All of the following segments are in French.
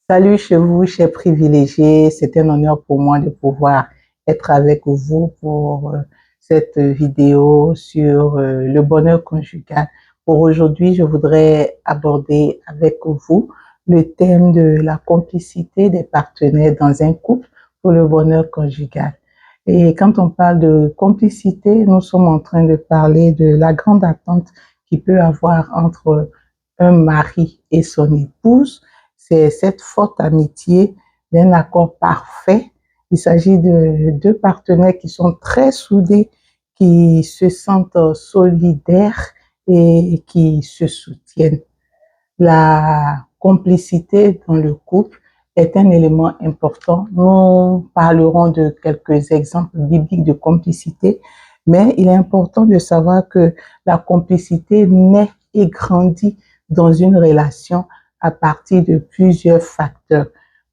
Salut chez vous, chers privilégiés. C'est un honneur pour moi de pouvoir être avec vous pour cette vidéo sur le bonheur conjugal. Pour aujourd'hui, je voudrais aborder avec vous le thème de la complicité des partenaires dans un couple pour le bonheur conjugal. Et quand on parle de complicité, nous sommes en train de parler de la grande attente qu'il peut avoir entre un mari et son épouse. C'est cette forte amitié d'un accord parfait. Il s'agit de deux partenaires qui sont très soudés, qui se sentent solidaires et qui se soutiennent. La complicité dans le couple est un élément important. Nous parlerons de quelques exemples bibliques de complicité, mais il est important de savoir que la complicité naît et grandit dans une relation à partir de plusieurs facteurs.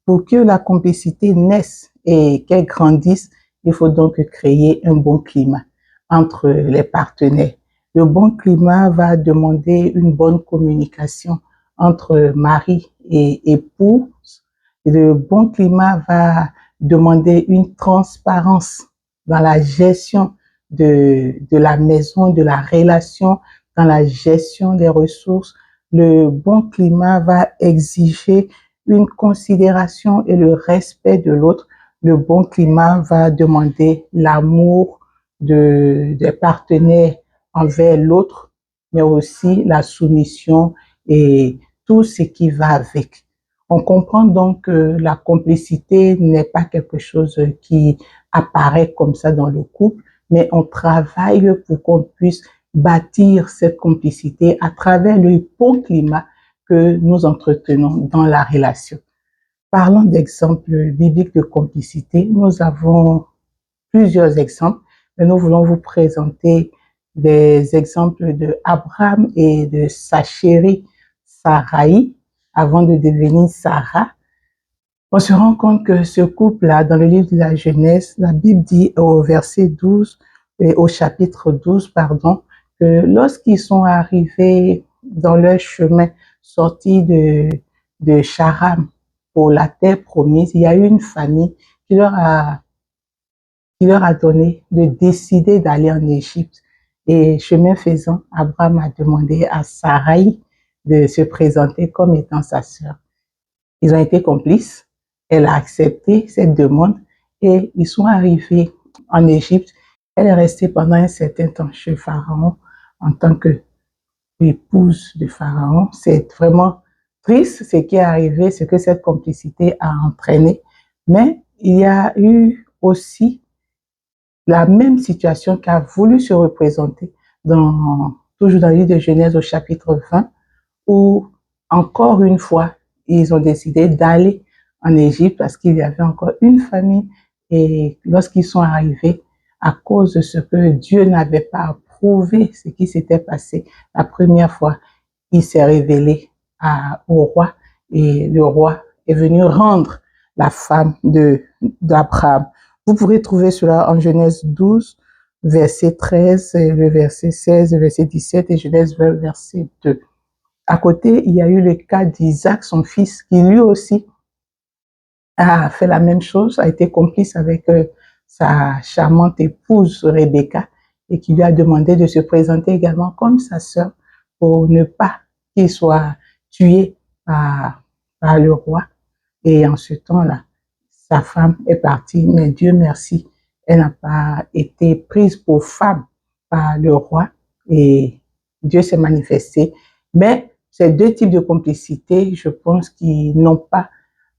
Pour que la complicité naisse et qu'elle grandisse, il faut donc créer un bon climat entre les partenaires. Le bon climat va demander une bonne communication entre mari et épouse. Le bon climat va demander une transparence dans la gestion de la maison, de la relation, dans la gestion des ressources. Le bon climat va exiger une considération et le respect de l'autre. Le bon climat va demander l'amour des partenaires envers l'autre, mais aussi la soumission et tout ce qui va avec. On comprend donc que la complicité n'est pas quelque chose qui apparaît comme ça dans le couple, mais on travaille pour qu'on puisse bâtir cette complicité à travers le bon climat que nous entretenons dans la relation. Parlons d'exemples bibliques de complicité. Nous avons plusieurs exemples, mais nous voulons vous présenter des exemples de Abraham et de sa chérie Sarai avant de devenir Sarah. On se rend compte que ce couple-là, dans le livre de la Genèse, la Bible dit au verset 12, et au chapitre 12, pardon, que lorsqu'ils sont arrivés dans leur chemin sortis de Charam pour la terre promise, il y a eu une famille qui leur a donné de décider d'aller en Égypte. Et chemin faisant, Abraham a demandé à Sarai de se présenter comme étant sa sœur. Ils ont été complices. Elle a accepté cette demande et ils sont arrivés en Égypte. Elle est restée pendant un certain temps chez Pharaon en tant qu'épouse de Pharaon. C'est vraiment triste ce qui est arrivé, ce que cette complicité a entraîné. Mais il y a eu aussi la même situation qui a voulu se représenter toujours dans le livre de Genèse au chapitre 20, où encore une fois, ils ont décidé d'aller en Égypte parce qu'il y avait encore une famille. Et lorsqu'ils sont arrivés, à cause de ce que Dieu n'avait pas approuvé, ce qui s'était passé la première fois, il s'est révélé au roi et le roi est venu rendre la femme d'Abraham. Vous pourrez trouver cela en Genèse 12, verset 13, le verset 16, le verset 17 et Genèse 20, verset 2. À côté, il y a eu le cas d'Isaac, son fils, qui lui aussi a fait la même chose, a été complice avec sa charmante épouse Rebecca et qui lui a demandé de se présenter également comme sa sœur pour ne pas qu'il soit tué par le roi. Et en ce temps-là, sa femme est partie, mais Dieu merci, elle n'a pas été prise pour femme par le roi et Dieu s'est manifesté. Mais ces deux types de complicité, je pense qu'ils n'ont pas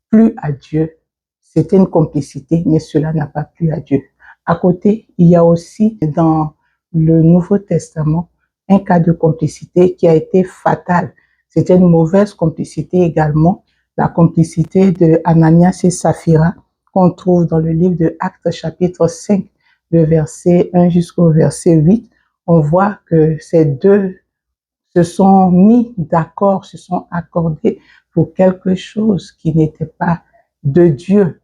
plu à Dieu. C'était une complicité, mais cela n'a pas plu à Dieu. À côté, il y a aussi dans le Nouveau Testament un cas de complicité qui a été fatal. C'était une mauvaise complicité également, la complicité de Ananias et Saphira qu'on trouve dans le livre de Actes chapitre 5, le verset 1 jusqu'au verset 8. On voit que ces deux se sont mis d'accord, se sont accordés pour quelque chose qui n'était pas de Dieu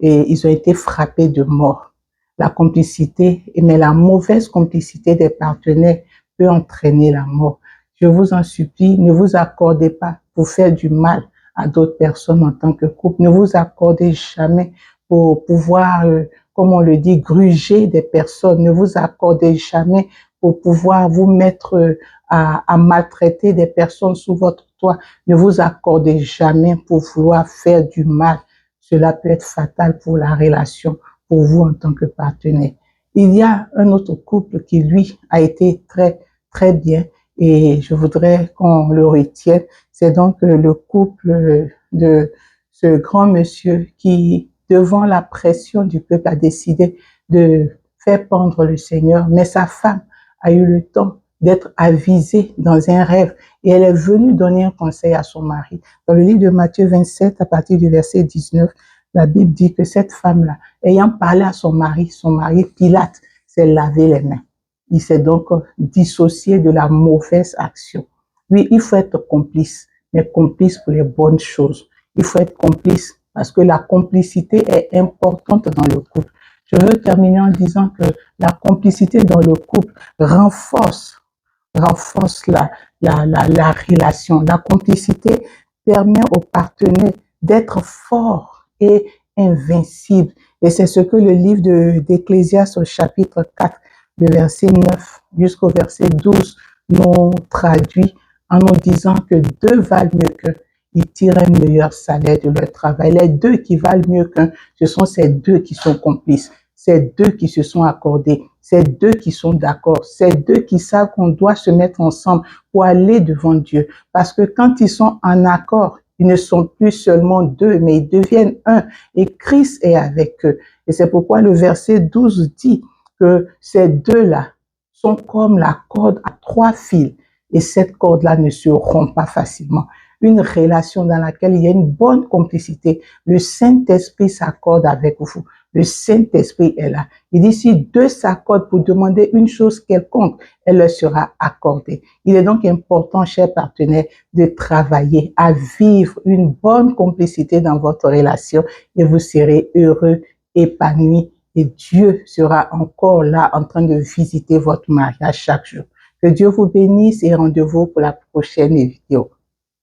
et ils ont été frappés de mort. La complicité, mais la mauvaise complicité des partenaires peut entraîner la mort. Je vous en supplie, ne vous accordez pas pour faire du mal à d'autres personnes en tant que couple. Ne vous accordez jamais pour pouvoir, comme on le dit, gruger des personnes. Ne vous accordez jamais pour pouvoir vous mettre à maltraiter des personnes sous votre toit. Ne vous accordez jamais pour vouloir faire du mal. Cela peut être fatal pour la relation, pour vous en tant que partenaire. Il y a un autre couple qui, lui, a été très bien et je voudrais qu'on le retienne. C'est donc le couple de ce grand monsieur qui, devant la pression du peuple, a décidé de faire pendre le Seigneur, mais sa femme a eu le temps d'être avisée dans un rêve et elle est venue donner un conseil à son mari. Dans le livre de Matthieu 27, à partir du verset 19, la Bible dit que cette femme-là, ayant parlé à son mari Pilate, s'est lavé les mains. Il s'est donc dissocié de la mauvaise action. Oui, il faut être complice, mais complice pour les bonnes choses. Il faut être complice parce que la complicité est importante dans le couple. Je veux terminer en disant que la complicité dans le couple renforce la relation. La complicité permet aux partenaires d'être forts et invincibles. Et c'est ce que le livre d'Ecclésiaste au chapitre 4, le verset 9 jusqu'au verset 12 nous traduit en nous disant que deux valent mieux qu'un. Ils tirent un meilleur salaire de leur travail. Les deux qui valent mieux qu'un, ce sont ces deux qui sont complices. Ces deux qui se sont accordés, ces deux qui sont d'accord, ces deux qui savent qu'on doit se mettre ensemble pour aller devant Dieu. Parce que quand ils sont en accord, ils ne sont plus seulement deux, mais ils deviennent un. Et Christ est avec eux. Et c'est pourquoi le verset 12 dit que ces deux-là sont comme la corde à trois fils. Et cette corde-là ne se rompt pas facilement. Une relation dans laquelle il y a une bonne complicité. Le Saint-Esprit s'accorde avec vous. Le Saint-Esprit est là. Il dit, si deux s'accordent pour demander une chose quelconque, elle leur sera accordée. Il est donc important, chers partenaires, de travailler à vivre une bonne complicité dans votre relation et vous serez heureux, épanoui et Dieu sera encore là en train de visiter votre mariage chaque jour. Que Dieu vous bénisse et rendez-vous pour la prochaine vidéo.